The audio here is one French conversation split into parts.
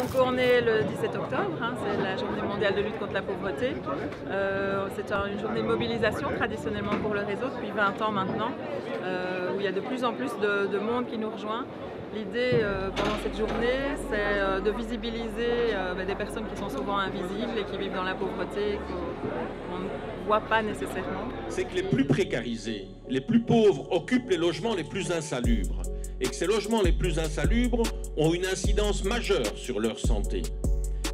Donc on est le 17 octobre, hein, c'est la journée mondiale de lutte contre la pauvreté. C'est une journée de mobilisation traditionnellement pour le réseau depuis 20 ans maintenant, où il y a de plus en plus de monde qui nous rejoint. L'idée pendant cette journée, c'est de visibiliser des personnes qui sont souvent invisibles et qui vivent dans la pauvreté, qu'on ne voit pas nécessairement. C'est que les plus précarisés, les plus pauvres occupent les logements les plus insalubres et que ces logements les plus insalubres ont une incidence majeure sur leur santé.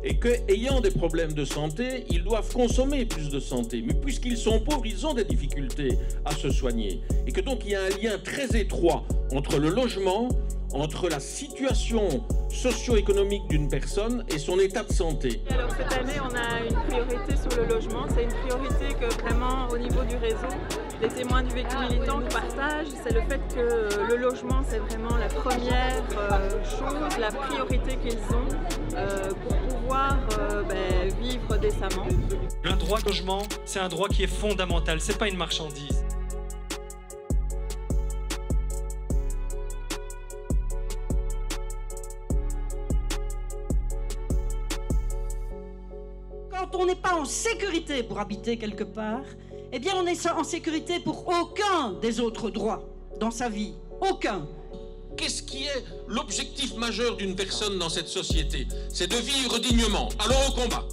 Et qu'ayant des problèmes de santé, ils doivent consommer plus de santé. Mais puisqu'ils sont pauvres, ils ont des difficultés à se soigner. Et que donc il y a un lien très étroit entre le logement, entre la situation socio-économique d'une personne et son état de santé. Alors cette année, on a une priorité sur le logement. C'est une priorité que vraiment au niveau du réseau, les témoins du vécu militant nous partagent. C'est le fait que le logement, c'est vraiment la première chose, la priorité qu'ils ont pour pouvoir vivre décemment. Un droit de logement, c'est un droit qui est fondamental, c'est pas une marchandise. Quand on n'est pas en sécurité pour habiter quelque part, eh bien on est en sécurité pour aucun des autres droits dans sa vie. Aucun. Qu'est-ce qui est l'objectif majeur d'une personne dans cette société? C'est de vivre dignement. Alors au combat!